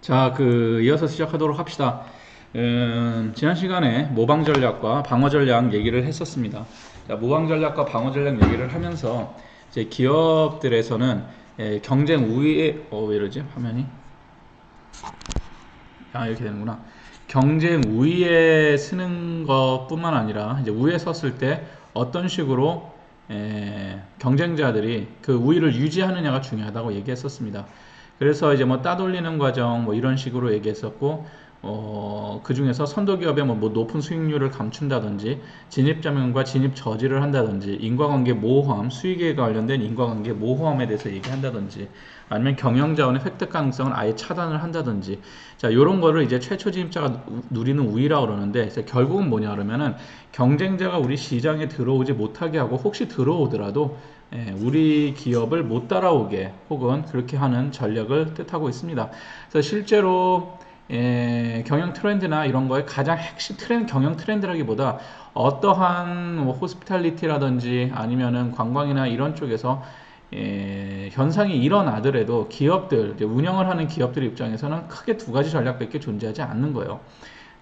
자, 이어서 시작하도록 합시다. 지난 시간에 모방 전략과 방어 전략 얘기를 했었습니다. 자, 모방 전략과 방어 전략 얘기를 하면서 이제 기업들에서는 경쟁 우위에, 왜 이러지? 화면이? 이렇게 되는구나. 경쟁 우위에 쓰는 것뿐만 아니라 이제 우위에 섰을 때 어떤 식으로 경쟁자들이 그 우위를 유지하느냐가 중요하다고 얘기했었습니다. 그래서 이제 뭐 따돌리는 과정 뭐 이런 식으로 얘기했었고, 그 중에서 선도기업의 뭐 높은 수익률을 감춘다든지 진입자명과 진입 저지를 한다든지 인과관계 모호함, 수익에 관련된 인과관계 모호함에 대해서 얘기한다든지 아니면 경영자원의 획득 가능성을 아예 차단을 한다든지, 자, 요런 거를 이제 최초 진입자가 누리는 우위라고 그러는데, 결국은 뭐냐 그러면은 경쟁자가 우리 시장에 들어오지 못하게 하고, 혹시 들어오더라도 우리 기업을 못 따라오게 혹은 그렇게 하는 전략을 뜻하고 있습니다. 그래서 실제로 경영 트렌드나 이런 거에 가장 핵심 경영 트렌드라기보다 어떠한 뭐 호스피탈리티라든지 아니면은 관광이나 이런 쪽에서 현상이 일어나더라도 기업들, 운영을 하는 기업들 입장에서는 크게 두 가지 전략밖에 존재하지 않는 거예요.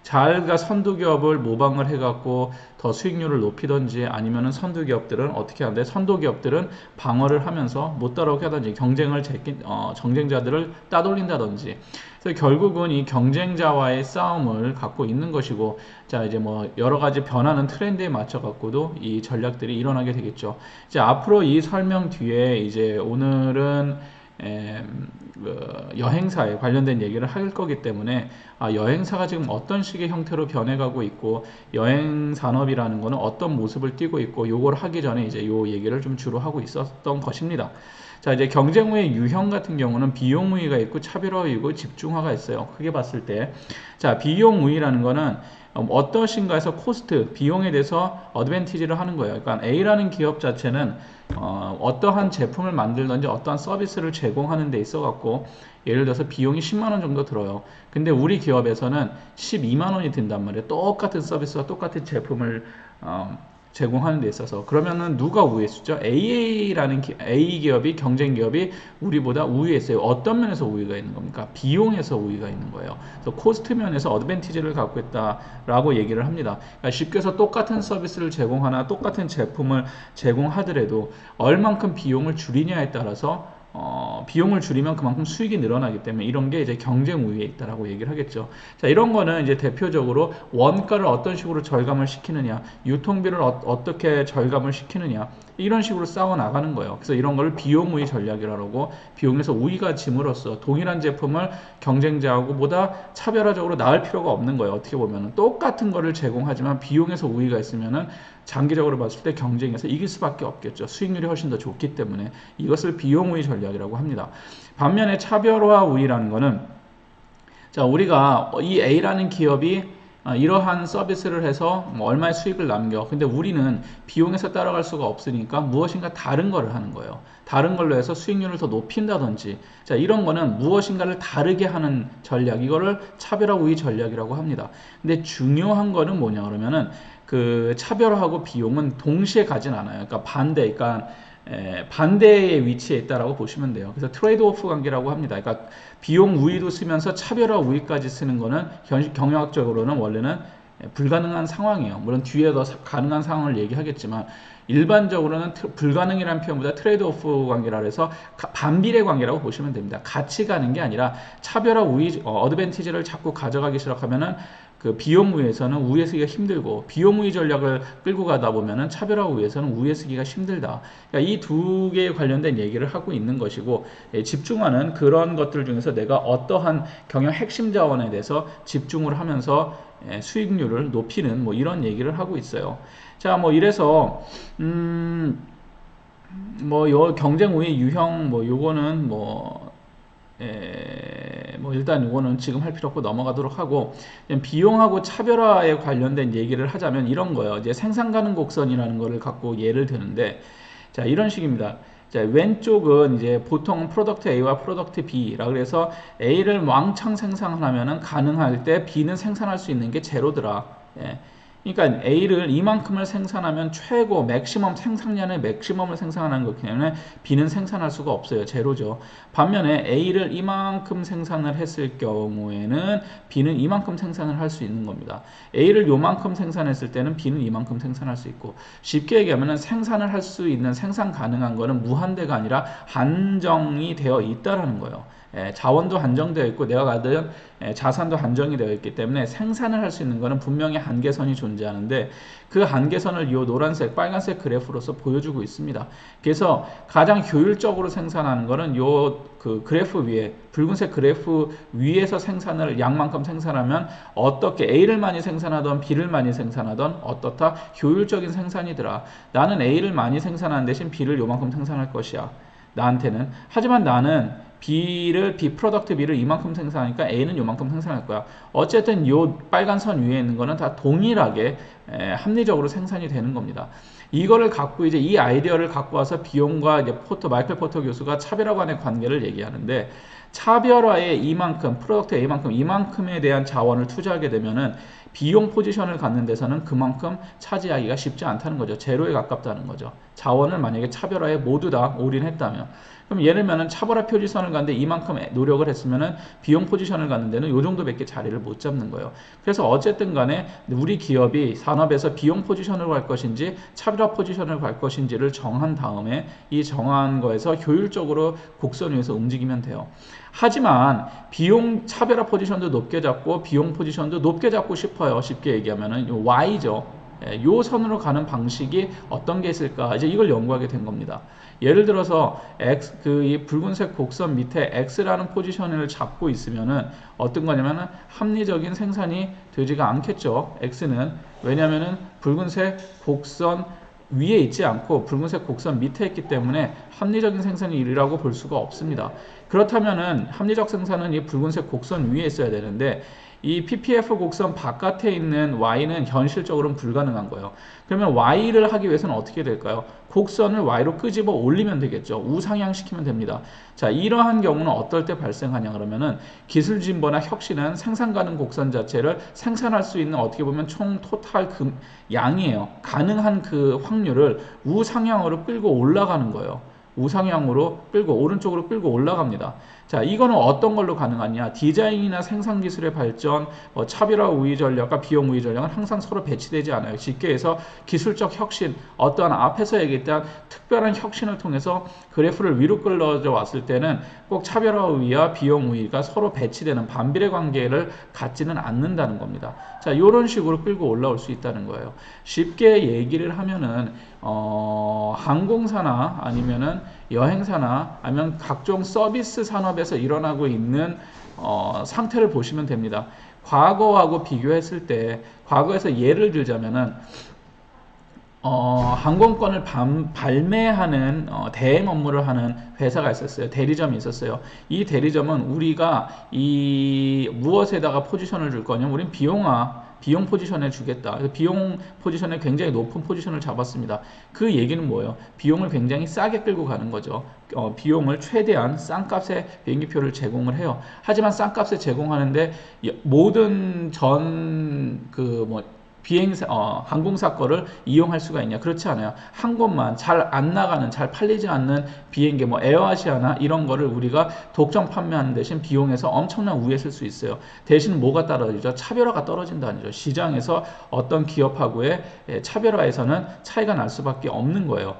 자기가 선두기업을 모방을 해갖고 더 수익률을 높이든지, 아니면은 선두기업들은 어떻게 하는데, 선도기업들은 방어를 하면서 못 따라오게 하든지 경쟁자들을 따돌린다든지. 그래서 결국은 이 경쟁자와의 싸움을 갖고 있는 것이고, 자, 이제 뭐 여러 가지 변하는 트렌드에 맞춰 갖고도 이 전략들이 일어나게 되겠죠. 이제 앞으로 이 설명 뒤에 이제 오늘은 여행사에 관련된 얘기를 할 거기 때문에, 여행사가 지금 어떤 식의 형태로 변해가고 있고 여행 산업이라는 거는 어떤 모습을 띠고 있고, 요걸 하기 전에 이제 요 얘기를 좀 주로 하고 있었던 것입니다. 자, 이제 경쟁 우위 유형 같은 경우는 비용 우위가 있고 차별화 우위고 집중화가 있어요. 크게 봤을 때, 자, 비용 우위라는 거는 어떠신가 해서 코스트, 비용에 대해서 어드밴티지를 하는 거예요. 그러니까 A라는 기업 자체는 어떠한 제품을 만들든지 어떠한 서비스를 제공하는 데 있어 갖고, 예를 들어서 비용이 10만원 정도 들어요. 근데 우리 기업에서는 12만원이 든단 말이에요. 똑같은 서비스와 똑같은 제품을 제공하는 데 있어서. 그러면은 누가 우위에 있죠? A 기업이, 경쟁 기업이 우리보다 우위에 있어요. 어떤 면에서 우위가 있는 겁니까? 비용에서 우위가 있는 거예요. 그래서 코스트 면에서 어드밴티지를 갖고 있다라고 얘기를 합니다. 그러니까 쉽게 해서 똑같은 서비스를 제공하나 똑같은 제품을 제공하더라도 얼만큼 비용을 줄이냐에 따라서 비용을 줄이면 그만큼 수익이 늘어나기 때문에 이런 게 이제 경쟁 우위에 있다라고 얘기를 하겠죠. 자, 이런 거는 이제 대표적으로 원가를 어떤 식으로 절감을 시키느냐, 유통비를 어떻게 절감을 시키느냐, 이런 식으로 싸워 나가는 거예요. 그래서 이런 걸 비용 우위 전략이라고, 비용에서 우위가 짐으로써 동일한 제품을 경쟁자하고 보다 차별화적으로 나을 필요가 없는 거예요. 어떻게 보면 똑같은 거를 제공하지만 비용에서 우위가 있으면은 장기적으로 봤을 때 경쟁에서 이길 수밖에 없겠죠. 수익률이 훨씬 더 좋기 때문에 이것을 비용 우위 전략이라고 합니다. 반면에 차별화 우위라는 거는, 자, 우리가 이 A라는 기업이 이러한 서비스를 해서 뭐 얼마의 수익을 남겨. 근데 우리는 비용에서 따라갈 수가 없으니까 무엇인가 다른 거를 하는 거예요. 다른 걸로 해서 수익률을 더 높인다든지. 자, 이런 거는 무엇인가를 다르게 하는 전략, 이거를 차별화 우위 전략이라고 합니다. 근데 중요한 거는 뭐냐 그러면은, 차별화하고 비용은 동시에 가진 않아요. 그러니까 반대의 위치에 있다라고 보시면 돼요. 그래서 트레이드 오프 관계라고 합니다. 그러니까 비용 우위도 쓰면서 차별화 우위까지 쓰는 거는 경영학적으로는 원래는 불가능한 상황이에요. 물론 뒤에 더 가능한 상황을 얘기하겠지만, 일반적으로는 불가능이라는 표현보다 트레이드 오프 관계라 해서 반비례 관계라고 보시면 됩니다. 같이 가는 게 아니라 차별화 우위, 어드밴티지를 자꾸 가져가기 시작하면은 비용 우위에서는 우위에 쓰기가 힘들고, 비용 우위 전략을 끌고 가다 보면은 차별화 우위에서는 우위에 쓰기가 힘들다. 그러니까 이 두 개에 관련된 얘기를 하고 있는 것이고, 집중하는 그런 것들 중에서 내가 어떠한 경영 핵심 자원에 대해서 집중을 하면서 수익률을 높이는 뭐 이런 얘기를 하고 있어요. 자, 뭐 이래서 요 경쟁 우위 유형 요거는 일단 이거는 지금 할 필요 없고 넘어가도록 하고, 비용하고 차별화에 관련된 얘기를 하자면 이런 거예요. 이제 생산 가능 곡선이라는 거를 갖고 예를 드는데, 자, 이런 식입니다. 자, 왼쪽은 이제 보통 프로덕트 A와 프로덕트 B라 그래서 A를 왕창 생산하면은 가능할 때 B는 생산할 수 있는 게 제로더라. 그러니까 A를 이만큼을 생산하면 최고 맥시멈 생산량의 맥시멈을 생산하는 거기 때문에 B는 생산할 수가 없어요. 제로죠. 반면에 A를 이만큼 생산을 했을 경우에는 B는 이만큼 생산을 할 수 있는 겁니다. A를 요만큼 생산했을 때는 B는 이만큼 생산할 수 있고, 쉽게 얘기하면 생산을 할 수 있는, 생산 가능한 거는 무한대가 아니라 한정이 되어 있다라는 거예요. 자원도 한정되어 있고 내가 가진 자산도 한정이 되어 있기 때문에 생산을 할 수 있는 것은 분명히 한계선이 존재하는데, 그 한계선을 이 노란색, 빨간색 그래프로서 보여주고 있습니다. 그래서 가장 효율적으로 생산하는 것은 그 그래프 위에, 붉은색 그래프 위에서 생산을 양만큼 생산하면 어떻게 A를 많이 생산하던 B를 많이 생산하던 어떻다? 효율적인 생산이더라. 나는 A를 많이 생산하는 대신 B를 요만큼 생산할 것이야. 나한테는. 하지만 나는 B 프로덕트 B를 이만큼 생산하니까 A는 요만큼 생산할 거야. 어쨌든 요 빨간 선 위에 있는 거는 다 동일하게 합리적으로 생산이 되는 겁니다. 이거를 갖고 이제 이 아이디어를 갖고 와서 비용과 이제 마이클 포터 교수가 차별화 간의 관계를 얘기하는데, 차별화에 이만큼, 프로덕트 A만큼 이만큼에 대한 자원을 투자하게 되면은 비용 포지션을 갖는 데서는 그만큼 차지하기가 쉽지 않다는 거죠. 제로에 가깝다는 거죠. 자원을 만약에 차별화에 모두 다 올인했다면. 그럼 예를 들면 차별화 포지션을 갖는데 이만큼 노력을 했으면은 비용 포지션을 갖는 데는 요 정도밖에 자리를 못 잡는 거예요. 그래서 어쨌든 간에 우리 기업이 산업에서 비용 포지션을 갈 것인지 차별화 포지션을 갈 것인지를 정한 다음에 이 정한 거에서 효율적으로 곡선 위에서 움직이면 돼요. 하지만 비용 차별화 포지션도 높게 잡고 비용 포지션도 높게 잡고 싶어요. 쉽게 얘기하면은 요 Y죠. 요 선으로 가는 방식이 어떤 게 있을까? 이제 이걸 연구하게 된 겁니다. 예를 들어서 이 붉은색 곡선 밑에 X라는 포지션을 잡고 있으면은 어떤 거냐면은 합리적인 생산이 되지가 않겠죠. X는. 왜냐면은 붉은색 곡선 위에 있지 않고 붉은색 곡선 밑에 있기 때문에 합리적인 생산이 일이라고 볼 수가 없습니다. 그렇다면은 합리적 생산은 이 붉은색 곡선 위에 있어야 되는데, 이 PPF 곡선 바깥에 있는 Y는 현실적으로는 불가능한 거예요. 그러면 Y를 하기 위해서는 어떻게 될까요? 곡선을 Y로 끄집어 올리면 되겠죠. 우상향시키면 됩니다. 자, 이러한 경우는 어떨 때 발생하냐 그러면은, 기술 진보나 혁신은 생산 가능 곡선 자체를 생산할 수 있는 어떻게 보면 총 토탈 양이에요. 가능한 그 확률을 우상향으로 끌고 올라가는 거예요. 우상향으로 끌고 오른쪽으로 끌고 올라갑니다. 자, 이거는 어떤 걸로 가능하냐? 디자인이나 생산 기술의 발전, 차별화 우위 전략과 비용 우위 전략은 항상 서로 배치되지 않아요. 쉽게 해서 기술적 혁신, 어떠한 앞에서 얘기했던 특별한 혁신을 통해서 그래프를 위로 끌어져 왔을 때는 꼭 차별화 우위와 비용 우위가 서로 배치되는 반비례 관계를 갖지는 않는다는 겁니다. 자, 이런 식으로 끌고 올라올 수 있다는 거예요. 쉽게 얘기를 하면은 항공사나 아니면은 여행사나 아니면 각종 서비스 산업에서 일어나고 있는 상태를 보시면 됩니다. 과거하고 비교했을 때, 과거에서 예를 들자면은 항공권을 발매하는 대행 업무를 하는 회사가 있었어요. 대리점이 있었어요. 이 대리점은 우리가 이 무엇에다가 포지션을 줄 거냐면 우린 비용 포지션에 주겠다. 비용 포지션에 굉장히 높은 포지션을 잡았습니다. 그 얘기는 뭐예요? 비용을 굉장히 싸게 끌고 가는 거죠. 비용을 최대한 싼 값에 비행기표를 제공을 해요. 하지만 싼 값에 제공하는데 모든 항공사 거를 이용할 수가 있냐? 그렇지 않아요. 한 곳만 잘 안 나가는, 잘 팔리지 않는 비행기, 에어아시아나 이런 거를 우리가 독점 판매하는 대신 비용에서 엄청난 우위에 쓸 수 있어요. 대신 뭐가 떨어지죠? 차별화가 떨어진다는 거죠. 시장에서 어떤 기업하고의 차별화에서는 차이가 날 수밖에 없는 거예요.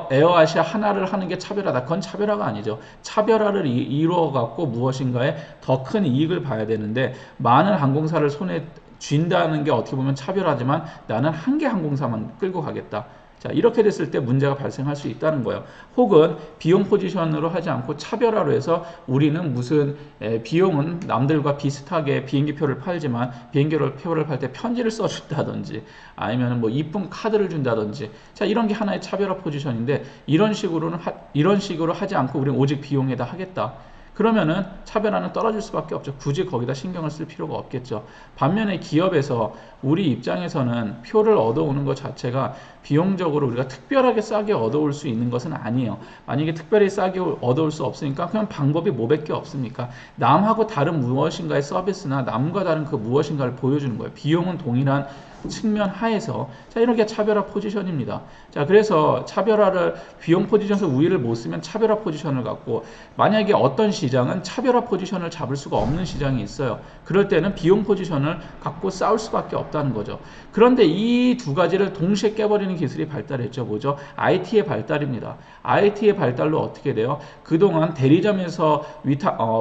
에어아시아 하나를 하는 게 차별화다. 그건 차별화가 아니죠. 차별화를 이루어 갖고 무엇인가에 더 큰 이익을 봐야 되는데, 많은 항공사를 손에 쥔다는 게 어떻게 보면 차별하지만 나는 한 개 항공사만 끌고 가겠다. 자, 이렇게 됐을 때 문제가 발생할 수 있다는 거예요. 혹은 비용 포지션으로 하지 않고 차별화로 해서 우리는 무슨 비용은 남들과 비슷하게 비행기표를 팔지만 비행기표를 팔 때 편지를 써준다든지 아니면 이쁜 카드를 준다든지, 자, 이런 게 하나의 차별화 포지션인데, 이런 식으로 하지 않고 우리는 오직 비용에다 하겠다. 그러면은 차별화는 떨어질 수밖에 없죠. 굳이 거기다 신경을 쓸 필요가 없겠죠. 반면에 기업에서 우리 입장에서는 표를 얻어오는 것 자체가 비용적으로 우리가 특별하게 싸게 얻어올 수 있는 것은 아니에요. 만약에 특별히 싸게 얻어올 수 없으니까 그냥 방법이 뭐밖에 없습니까? 남하고 다른 무엇인가의 서비스나 남과 다른 그 무엇인가를 보여주는 거예요. 비용은 동일한 측면 하에서 자 이렇게 차별화 포지션입니다. 자 그래서 차별화를 비용 포지션에서 우위를 못 쓰면 차별화 포지션을 갖고 만약에 어떤 시장은 차별화 포지션을 잡을 수가 없는 시장이 있어요. 그럴 때는 비용 포지션을 갖고 싸울 수밖에 없다는 거죠. 그런데 이 두 가지를 동시에 깨버리는 기술이 발달했죠. 뭐죠? IT의 발달입니다. IT의 발달로 어떻게 돼요? 그동안 대리점에서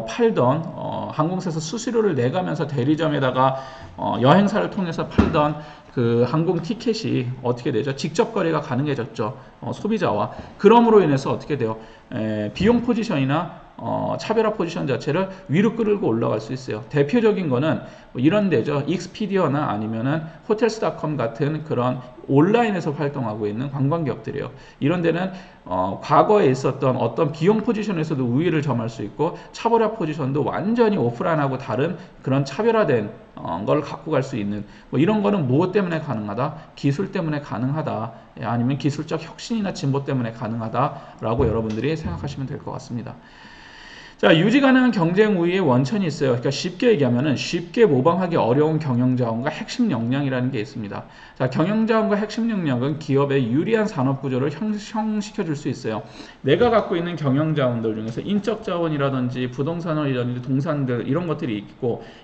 팔던 항공사에서 수수료를 내가면서 대리점에다가 여행사를 통해서 팔던 그 항공 티켓이 어떻게 되죠? 직접 거래가 가능해졌죠. 소비자와. 그럼으로 인해서 어떻게 돼요? 비용 포지션이나 차별화 포지션 자체를 위로 끌고 올라갈 수 있어요. 대표적인 거는 뭐 이런 데죠. 익스피디어나 아니면은 호텔스닷컴 같은 그런 온라인에서 활동하고 있는 관광기업들이에요. 이런 데는 과거에 있었던 어떤 비용 포지션에서도 우위를 점할 수 있고 차별화 포지션도 완전히 오프라인하고 다른 그런 차별화된 걸 갖고 갈 수 있는 뭐 이런 거는 무엇 때문에 가능하다? 기술 때문에 가능하다. 아니면 기술적 혁신이나 진보 때문에 가능하다라고 여러분들이 생각하시면 될 것 같습니다. 자, 유지 가능한 경쟁 우위의 원천이 있어요. 그러니까 쉽게 얘기하면은 쉽게 모방하기 어려운 경영 자원과 핵심 역량이라는 게 있습니다. 자, 경영 자원과 핵심 역량은 기업의 유리한 산업 구조를 형성시켜 줄 수 있어요. 내가 갖고 있는 경영 자원들 중에서 인적 자원이라든지 부동산이라든지 동산들 이런 것들이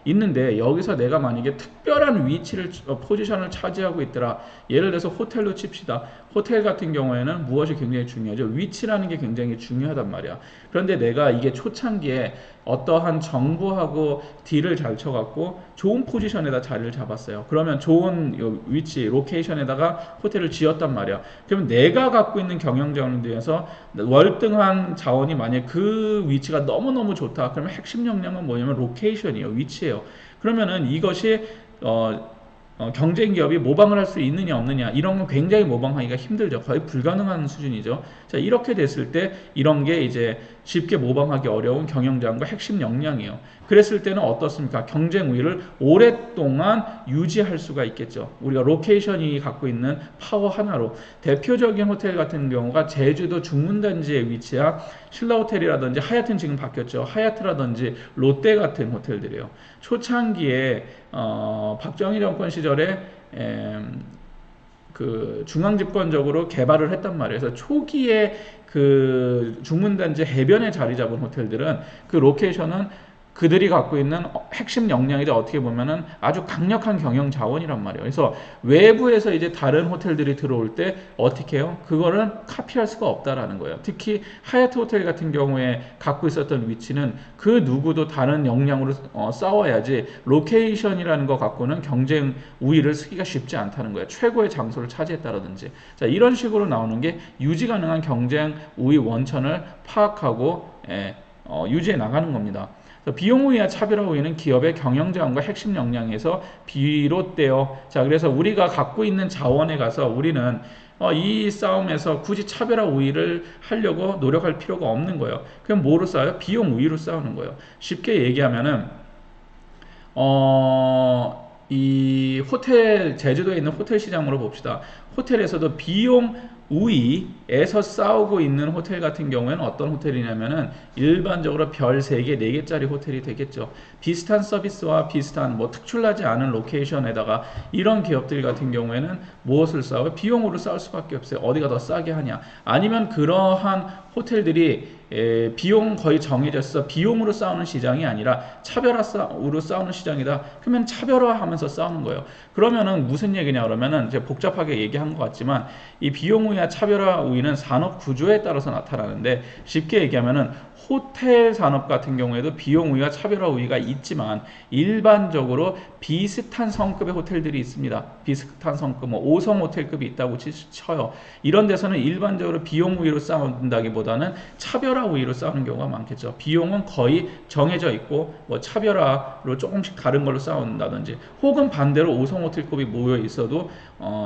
있는데 여기서 내가 만약에 특별한 위치를 포지션을 차지하고 있더라. 예를 들어서 호텔로 칩시다. 호텔 같은 경우에는 무엇이 굉장히 중요하죠? 위치라는 게 굉장히 중요하단 말이야. 그런데 내가 이게 초창기에 어떠한 정부하고 딜을 잘 쳐갖고 좋은 포지션에다 자리를 잡았어요. 그러면 좋은 위치, 로케이션에다가 호텔을 지었단 말이야. 그러면 내가 갖고 있는 경영 자원에 대해서 월등한 자원이 만약에 그 위치가 너무너무 좋다. 그러면 핵심 역량은 뭐냐면 로케이션이에요. 위치예요. 그러면은 이것이 경쟁 기업이 모방을 할 수 있느냐 없느냐 이런 건 굉장히 모방하기가 힘들죠. 거의 불가능한 수준이죠. 자 이렇게 됐을 때 이런 게 이제 쉽게 모방하기 어려운 경영 자원과 핵심 역량이에요. 그랬을 때는 어떻습니까? 경쟁 우위를 오랫동안 유지할 수가 있겠죠. 우리가 로케이션이 갖고 있는 파워 하나로 대표적인 호텔 같은 경우가 제주도 중문단지에 위치한 신라호텔이라든지 하얏트는 지금 바뀌었죠. 하얏트라든지 롯데 같은 호텔들이에요. 초창기에 박정희 정권 시절에 그 중앙집권적으로 개발을 했단 말이에요. 그래서 초기에 그 중문단지 해변에 자리 잡은 호텔들은 그 로케이션은 그들이 갖고 있는 핵심 역량이자 어떻게 보면은 아주 강력한 경영 자원이란 말이에요. 그래서 외부에서 이제 다른 호텔들이 들어올 때 어떻게 해요? 그거는 카피할 수가 없다라는 거예요. 특히 하얏트 호텔 같은 경우에 갖고 있었던 위치는 그 누구도 다른 역량으로 싸워야지 로케이션이라는 거 갖고는 경쟁 우위를 쓰기가 쉽지 않다는 거예요. 최고의 장소를 차지했다라든지. 자, 이런 식으로 나오는 게 유지 가능한 경쟁 우위 원천을 파악하고 유지해 나가는 겁니다. 비용 우위와 차별화 우위는 기업의 경영 자원과 핵심 역량에서 비롯되어 자 그래서 우리가 갖고 있는 자원에 가서 우리는 이 싸움에서 굳이 차별화 우위를 하려고 노력할 필요가 없는 거예요. 그럼 뭐로 싸워요? 비용 우위로 싸우는 거예요. 쉽게 얘기하면은 이 호텔 제주도에 있는 호텔 시장으로 봅시다. 호텔에서도 비용 우위에서 싸우고 있는 호텔 같은 경우에는 어떤 호텔이냐면은 일반적으로 별 3개, 4개짜리 호텔이 되겠죠. 비슷한 서비스와 비슷한 뭐 특출나지 않은 로케이션에다가 이런 기업들 같은 경우에는 무엇을 싸워요? 비용으로 싸울 수밖에 없어요. 어디가 더 싸게 하냐. 아니면 그러한 호텔들이 비용 거의 정해졌어. 비용으로 싸우는 시장이 아니라 차별화로 싸우는 시장이다. 그러면 차별화하면서 싸우는 거예요. 그러면은 무슨 얘기냐 그러면은 이제 복잡하게 얘기한 것 같지만 이 비용 우위와 차별화 우위는 산업 구조에 따라서 나타나는데 쉽게 얘기하면은 호텔 산업 같은 경우에도 비용 우위와 차별화 우위가 있지만 일반적으로 비슷한 성급의 호텔들이 있습니다. 비슷한 성급, 뭐 5성 호텔급이 있다고 쳐요. 이런 데서는 일반적으로 비용 우위로 싸운다기보다는 차별화 우위로 싸우는 경우가 많겠죠. 비용은 거의 정해져 있고 뭐 차별화로 조금씩 다른 걸로 싸운다든지 혹은 반대로 5성 호텔급이 모여 있어도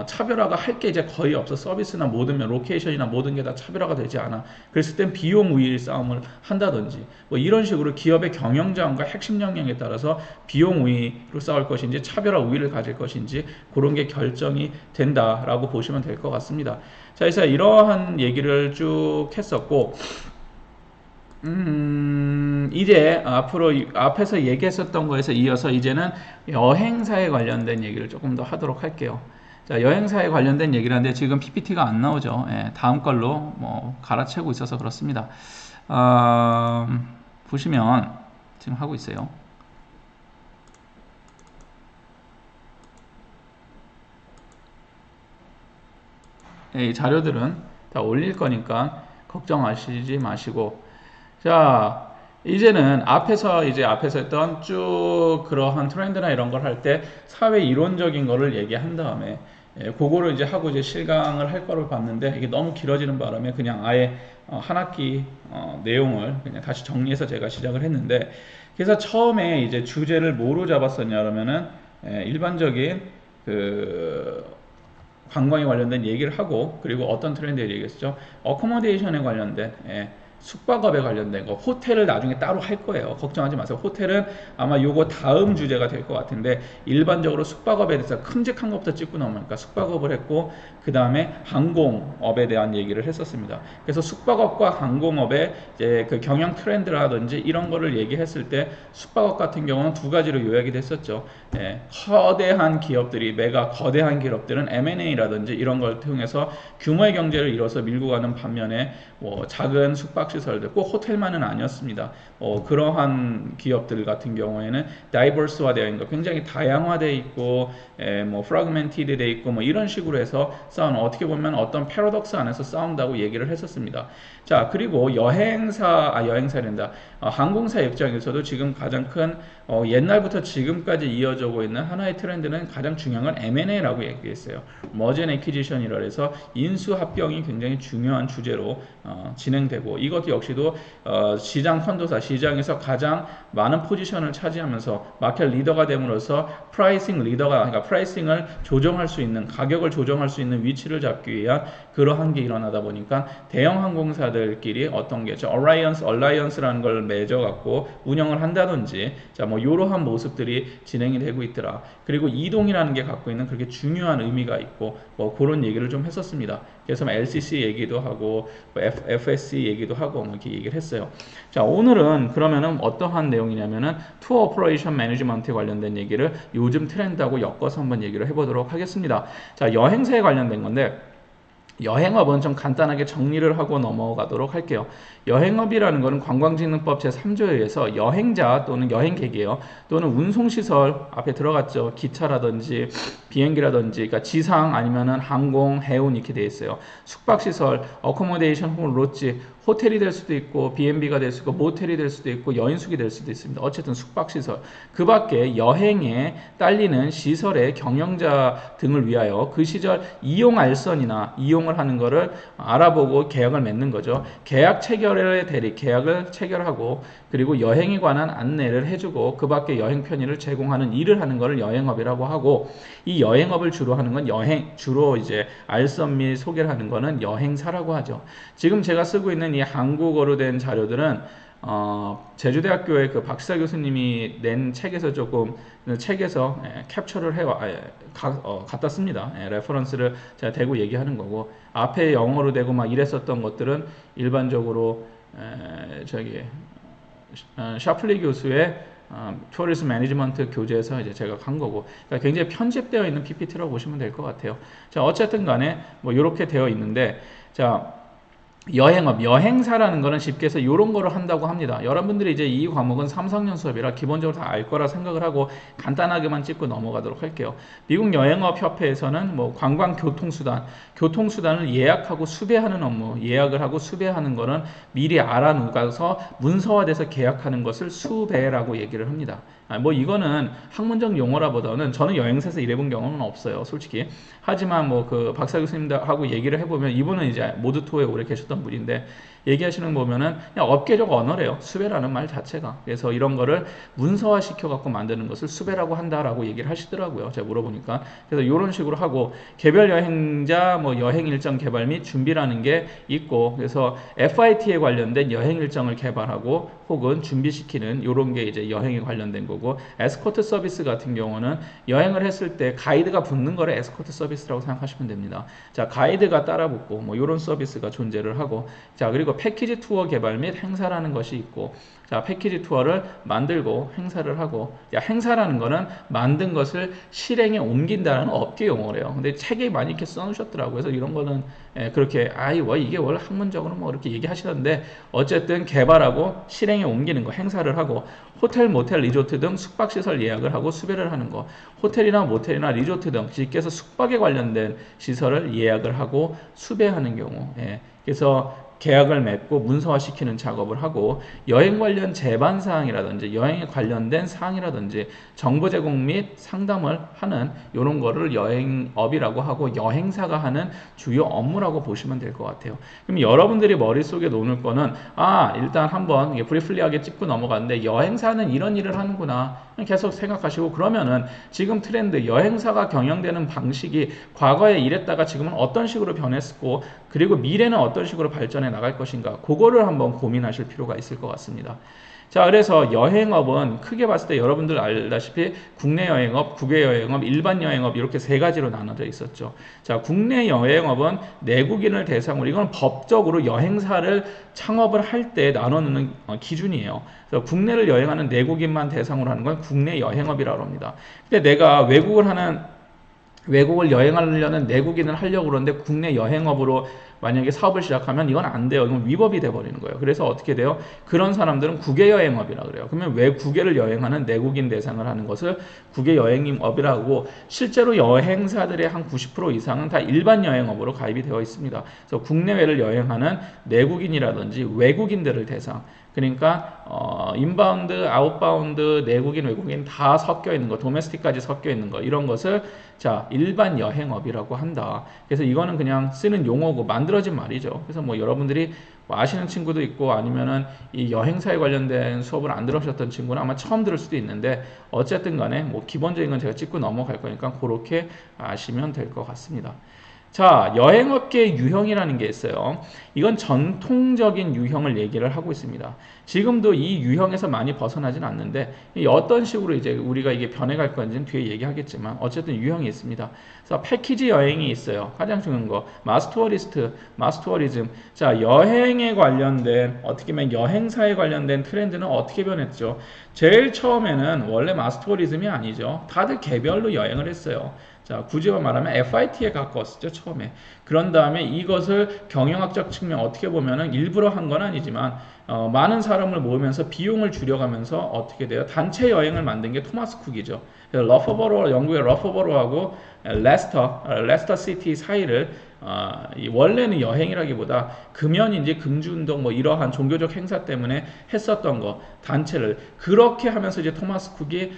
차별화가 할 게 이제 거의 없어. 서비스나 모든 로케이션이나 모든 게 다 차별화가 되지 않아. 그랬을 땐 비용 우위 싸움을 한다든지 뭐 이런 식으로 기업의 경영 자원과 핵심 역량에 따라서 비용 우위로 싸울 것인지 차별화 우위를 가질 것인지 그런 게 결정이 된다라고 보시면 될 것 같습니다. 자, 그래서 이러한 얘기를 쭉 했었고 이제 앞으로 앞에서 얘기했었던 거에서 이어서 이제는 여행사에 관련된 얘기를 조금 더 하도록 할게요. 자, 여행사에 관련된 얘기를 하는데 지금 PPT가 안 나오죠. 예, 다음 걸로 뭐 갈아채고 있어서 그렇습니다. 보시면 지금 하고 있어요. 이 자료들은 다 올릴 거니까 걱정하시지 마시고, 자, 이제는 앞에서 했던 쭉 그러한 트렌드나 이런 걸 할 때 사회 이론적인 거를 얘기한 다음에 그거를 이제 하고 이제 실강을 할 거를 봤는데 이게 너무 길어지는 바람에 그냥 아예 한 학기 내용을 그냥 다시 정리해서 제가 시작을 했는데, 그래서 처음에 이제 주제를 뭐로 잡았었냐 그러면은 일반적인 그 관광에 관련된 얘기를 하고, 그리고 어떤 트렌드에 얘기했죠. 어코모데이션에 관련된 숙박업에 관련된 거, 호텔을 나중에 따로 할 거예요. 걱정하지 마세요. 호텔은 아마 요거 다음 주제가 될 것 같은데, 일반적으로 숙박업에 대해서 큼직한 것부터 찍고 넘으니까 숙박업을 했고, 그 다음에 항공업에 대한 얘기를 했었습니다. 그래서 숙박업과 항공업의 이제 그 경영 트렌드라든지 이런 거를 얘기했을 때 숙박업 같은 경우는 두 가지로 요약이 됐었죠. 거대한 기업들이, 메가 거대한 기업들은 M&A라든지 이런 걸 통해서 규모의 경제를 이뤄서 밀고 가는 반면에 작은 숙박시설들, 꼭 호텔만은 아니었습니다. 그러한 기업들 같은 경우에는 다이버스화되어 있는 거, 굉장히 다양화되어 있고 뭐 프라그멘티드 되어 있고 뭐 이런 식으로 해서 싸우는, 어떻게 보면 어떤 패러독스 안에서 싸운다고 얘기를 했었습니다. 자, 그리고 여행사랜다. 항공사 입장에서도 지금 가장 큰 옛날부터 지금까지 이어져 오고 있는 하나의 트렌드는, 가장 중요한 건 M&A라고 얘기했어요. 머지 앤 애퀴지션이라 해서 인수합병이 굉장히 중요한 주제로 진행되고, 이것 역시도 시장 선도사, 시장에서 가장 많은 포지션을 차지하면서 마켓 리더가 됨으로써 프라이싱 리더가, 그러니까 프라이싱을 조정할 수 있는, 가격을 조정할 수 있는 위치를 잡기 위한 그러한 게 일어나다 보니까 대형 항공사들끼리 어떤 게 얼라이언스라는 걸 맺어갖고 운영을 한다든지, 자, 뭐 이러한 모습들이 진행이 되고 있더라. 그리고 이동이라는 게 갖고 있는 그렇게 중요한 의미가 있고, 뭐 그런 얘기를 좀 했었습니다. 그래서 뭐 LCC 얘기도 하고 뭐 FSC 얘기도 하고 뭐 이렇게 얘기를 했어요. 자, 오늘은 그러면은 어떠한 내용이냐면은 투어 오퍼레이션 매니지먼트에 관련된 얘기를 요즘 트렌드하고 엮어서 한번 얘기를 해보도록 하겠습니다. 자, 여행사에 관련된 건데, 여행업은 좀 간단하게 정리를 하고 넘어가도록 할게요. 여행업이라는 것은 관광진흥법 제3조에 의해서 여행자 또는 여행객이에요. 또는 운송시설 앞에 들어갔죠. 기차라든지 비행기라든지, 그러니까 지상 아니면은 항공, 해운 이렇게 되어 있어요. 숙박시설, 어코모데이션 혹은 롯지, 호텔이 될 수도 있고 B&B가 될 수도 있고 모텔이 될 수도 있고 여인숙이 될 수도 있습니다. 어쨌든 숙박시설. 그 밖에 여행에 딸리는 시설의 경영자 등을 위하여 그 시절 이용 알선이나 이용을 하는 거를 알아보고 계약을 맺는 거죠. 계약 체결의 대리, 계약을 체결하고, 그리고 여행에 관한 안내를 해주고 그 밖에 여행 편의를 제공하는 일을 하는 것을 여행업이라고 하고, 이 여행업을 주로 하는 건 주로 이제 알선 및 소개를 하는 거는 여행사라고 하죠. 지금 제가 쓰고 있는 이 한국어로 된 자료들은 제주대학교의 그 박시사 교수님이 낸 책에서 캡처를 갖다 씁니다. 레퍼런스를 제가 대고 얘기하는 거고, 앞에 영어로 되고 막 이랬었던 것들은 일반적으로 샤플리 교수의 투어리즘 매니지먼트 교재에서 이제 제가 간 거고, 그러니까 굉장히 편집되어 있는 PPT라고 보시면 될 것 같아요. 자, 어쨌든 간에 뭐 이렇게 되어 있는데, 자, 여행업, 여행사라는 거는 쉽게 해서 이런 거를 한다고 합니다. 여러분들이 이제 이 과목은 3, 4학년 수업이라 기본적으로 다 알 거라 생각을 하고 간단하게만 찍고 넘어가도록 할게요. 미국 여행업 협회에서는 뭐 관광 교통수단을 예약하고 수배하는 업무, 예약을 하고 수배하는 거는 미리 알아놓아서 문서화돼서 계약하는 것을 수배라고 얘기를 합니다. 뭐 이거는 학문적 용어라보다는 저는 여행사에서 일해본 경험은 없어요, 솔직히. 하지만 뭐 그 박사 교수님하고 얘기를 해보면, 이분은 이제 모드토에 오래 계셨던 분인데 얘기하시는 거 보면은 그냥 업계적 언어래요, 수배라는 말 자체가. 그래서 이런 거를 문서화 시켜갖고 만드는 것을 수배라고 한다라고 얘기를 하시더라고요, 제가 물어보니까. 그래서 이런 식으로 하고, 개별 여행자 뭐 여행 일정 개발 및 준비라는 게 있고, 그래서 FIT에 관련된 여행 일정을 개발하고 혹은 준비시키는 이런 게 이제 여행에 관련된 거고, 에스코트 서비스 같은 경우는 여행을 했을 때 가이드가 붙는 거를 에스코트 서비스라고 생각하시면 됩니다. 자, 가이드가 따라 붙고 뭐 이런 서비스가 존재를 하고, 자, 그리고 있고 패키지 투어 개발 및 행사라는 것이 있고, 자, 패키지 투어를 만들고 행사를 하고, 야, 행사라는 거는 만든 것을 실행에 옮긴다는 업계 용어래요. 근데 책에 많이 이렇게 써놓으셨더라고요. 그래서 이런 거는 그렇게 이게 원래 학문적으로 뭐 이렇게 얘기하시던데, 어쨌든 개발하고 실행에 옮기는 거, 행사를 하고, 호텔, 모텔, 리조트 등 숙박시설 예약을 하고 수배를 하는 거, 호텔이나 모텔이나 리조트 등 집께서 숙박에 관련된 시설을 예약을 하고 수배하는 경우, 그래서 계약을 맺고 문서화시키는 작업을 하고, 여행 관련 제반 사항이라든지 여행에 관련된 사항이라든지 정보 제공 및 상담을 하는 이런 거를 여행업이라고 하고, 여행사가 하는 주요 업무라고 보시면 될 것 같아요. 그럼 여러분들이 머릿속에 놓을 거는 일단 한번 브리플리하게 짚고 넘어가는데, 여행사는 이런 일을 하는구나 계속 생각하시고, 그러면은 지금 트렌드 여행사가 경영되는 방식이 과거에 이랬다가 지금은 어떤 식으로 변했고, 그리고 미래는 어떤 식으로 발전해 나갈 것인가, 그거를 한번 고민하실 필요가 있을 것 같습니다. 자, 그래서 여행업은 크게 봤을 때 여러분들 알다시피 국내 여행업, 국외 여행업, 일반 여행업 이렇게 세 가지로 나눠져 있었죠. 자, 국내 여행업은 내국인을 대상으로, 이건 법적으로 여행사를 창업을 할 때 나눠놓는 기준이에요. 그래서 국내를 여행하는 내국인만 대상으로 하는 건 국내 여행업이라고 합니다. 근데 내가 외국을 여행하려는 내국인을 하려고 그러는데 국내 여행업으로 만약에 사업을 시작하면 이건 안 돼요. 이건 위법이 돼버리는 거예요. 그래서 어떻게 돼요? 그런 사람들은 국외여행업이라고 그래요. 그러면 왜 국외를 여행하는 내국인 대상을 하는 것을 국외여행업이라고 하고, 실제로 여행사들의 한 90% 이상은 다 일반 여행업으로 가입이 되어 있습니다. 그래서 국내외를 여행하는 내국인이라든지 외국인들을 대상, 그러니까 인바운드, 아웃바운드, 내국인, 외국인 다 섞여 있는 거, 도메스틱까지 섞여 있는 거, 이런 것을 자, 일반 여행업이라고 한다. 그래서 이거는 그냥 쓰는 용어고 만들어진 말이죠. 그래서 뭐 여러분들이 뭐 아시는 친구도 있고, 아니면은 이 여행사에 관련된 수업을 안 들으셨던 친구는 아마 처음 들을 수도 있는데, 어쨌든 간에 뭐 기본적인 건 제가 짚고 넘어갈 거니까 그렇게 아시면 될 것 같습니다. 자, 여행업계의 유형이라는 게 있어요. 이건 전통적인 유형을 얘기를 하고 있습니다. 지금도 이 유형에서 많이 벗어나진 않는데, 어떤 식으로 이제 우리가 이게 변해갈 건지는 뒤에 얘기하겠지만, 어쨌든 유형이 있습니다. 그래서 패키지 여행이 있어요. 가장 중요한 거, 마스투어리스트, 마스투어리즘. 자, 여행에 관련된, 어떻게 보면 여행사에 관련된 트렌드는 어떻게 변했죠? 제일 처음에는 원래 마스투어리즘이 아니죠. 다들 개별로 여행을 했어요. 자, 굳이 말하면 FIT에 가까웠었죠, 처음에. 그런 다음에 이것을 경영학적 측면 어떻게 보면은 일부러 한 건 아니지만, 많은 사람을 모으면서 비용을 줄여가면서 어떻게 돼요? 단체 여행을 만든 게 토마스 쿡이죠. 그래서 영국의 러퍼버로하고 레스터 시티 사이를 원래는 여행이라기보다 금연인지 금주운동 뭐 이러한 종교적 행사 때문에 했었던 거, 단체를 그렇게 하면서 이제 토마스 쿡이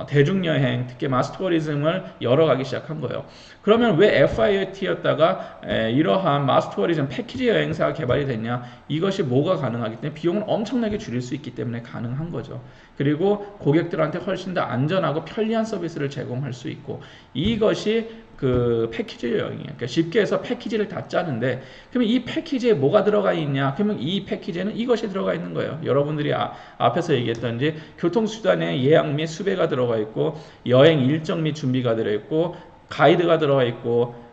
대중여행, 특히 마스투어리즘을 열어가기 시작한 거예요. 그러면 왜 FIT였다가 이러한 마스투어리즘 패키지 여행사가 개발이 됐냐? 이것이 뭐가 가능하기 때문에 비용을 엄청나게 줄일 수 있기 때문에 가능한 거죠. 그리고 고객들한테 훨씬 더 안전하고 편리한 서비스를 제공할 수 있고, 이것이 그 패키지 여행이에요. 그러니까 쉽게 해서 패키지를 다 짜는데, 그러면 이 패키지에 뭐가 들어가 있냐? 그러면 이 패키지에는 이것이 들어가 있는 거예요. 여러분들이 앞에서 얘기했던 이제 교통수단의 예약 및 수배가 들어가 있고, 여행 일정 및 준비가 들어있고, 가이드가 들어가 있고,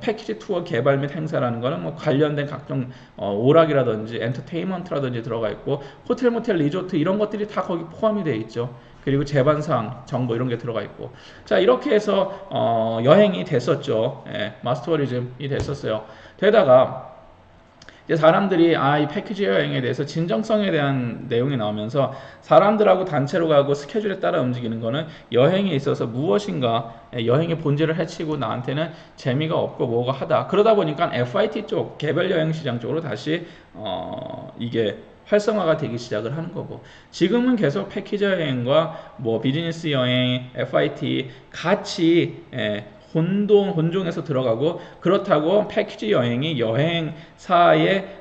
패키지 투어 개발 및 행사라는 거는 뭐 관련된 각종 오락이라든지 엔터테인먼트라든지 들어가 있고, 호텔, 모텔, 리조트 이런 것들이 다 거기 포함이 되어 있죠. 그리고 제반사항, 정보 이런 게 들어가 있고. 자, 이렇게 해서 여행이 됐었죠. 마스터리즘이 됐었어요. 되다가 이제 사람들이 이 패키지 여행에 대해서 진정성에 대한 내용이 나오면서, 사람들하고 단체로 가고 스케줄에 따라 움직이는 거는 여행에 있어서 무엇인가 여행의 본질을 해치고 나한테는 재미가 없고 뭐가 하다. 그러다 보니까 FIT 쪽, 개별 여행 시장 쪽으로 다시 이게 활성화가 되기 시작을 하는 거고, 지금은 계속 패키지 여행과 뭐 비즈니스 여행, FIT 같이 혼종해서 들어가고, 그렇다고 패키지 여행이 여행사의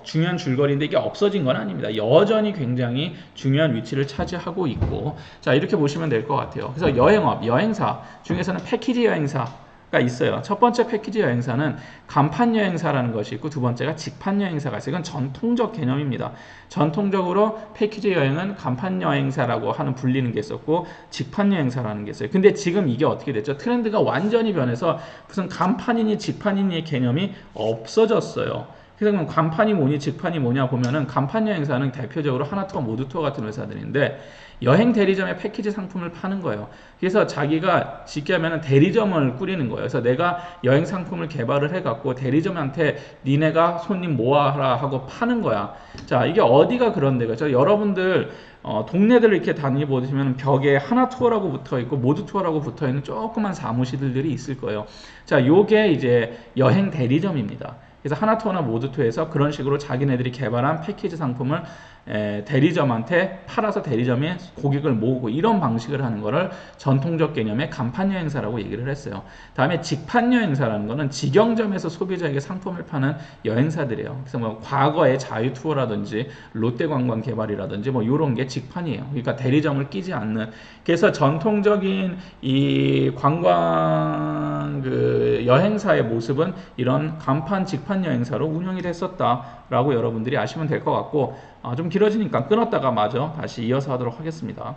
중요한 줄거리인데 이게 없어진 건 아닙니다. 여전히 굉장히 중요한 위치를 차지하고 있고, 자, 이렇게 보시면 될 것 같아요. 그래서 여행사 중에서는 패키지 여행사가 있어요. 첫 번째 패키지 여행사는 간판 여행사라는 것이 있고, 두 번째가 직판 여행사가 있어요. 이건 전통적 개념입니다. 전통적으로 패키지 여행은 간판 여행사라고 하는 불리는 게 있었고, 직판 여행사라는 게 있어요. 근데 지금 이게 어떻게 됐죠? 트렌드가 완전히 변해서 무슨 간판이니 직판이니의 개념이 없어졌어요. 그래서 그럼 간판이 뭐니 직판이 뭐냐 보면은 간판 여행사는 대표적으로 하나투어, 모두투어 같은 회사들인데 여행 대리점에 패키지 상품을 파는 거예요. 그래서 자기가 쉽게 하면은 대리점을 꾸리는 거예요. 그래서 내가 여행 상품을 개발을 해갖고 대리점한테 니네가 손님 모아라 하고 파는 거야. 자, 이게 어디가 그런 데가 죠? 여러분들 동네들을 이렇게 다니보시면 벽에 하나투어라고 붙어 있고 모두투어라고 붙어 있는 조그만 사무실들이 있을 거예요. 자, 요게 이제 여행 대리점입니다. 그래서 하나투어나 모두투어에서 그런 식으로 자기네들이 개발한 패키지 상품을 대리점한테 팔아서 대리점이 고객을 모으고 이런 방식을 하는 거를 전통적 개념의 간판 여행사라고 얘기를 했어요. 다음에 직판 여행사라는 거는 직영점에서 소비자에게 상품을 파는 여행사들이에요. 그래서 뭐 과거의 자유 투어라든지 롯데관광 개발이라든지 뭐 이런 게 직판이에요. 그러니까 대리점을 끼지 않는. 그래서 전통적인 이 관광 그 여행사의 모습은 이런 간판 직판 여행사로 운영이 됐었다라고 여러분들이 아시면 될 것 같고 좀 길어지니까 끊었다가 마저 다시 이어서 하도록 하겠습니다.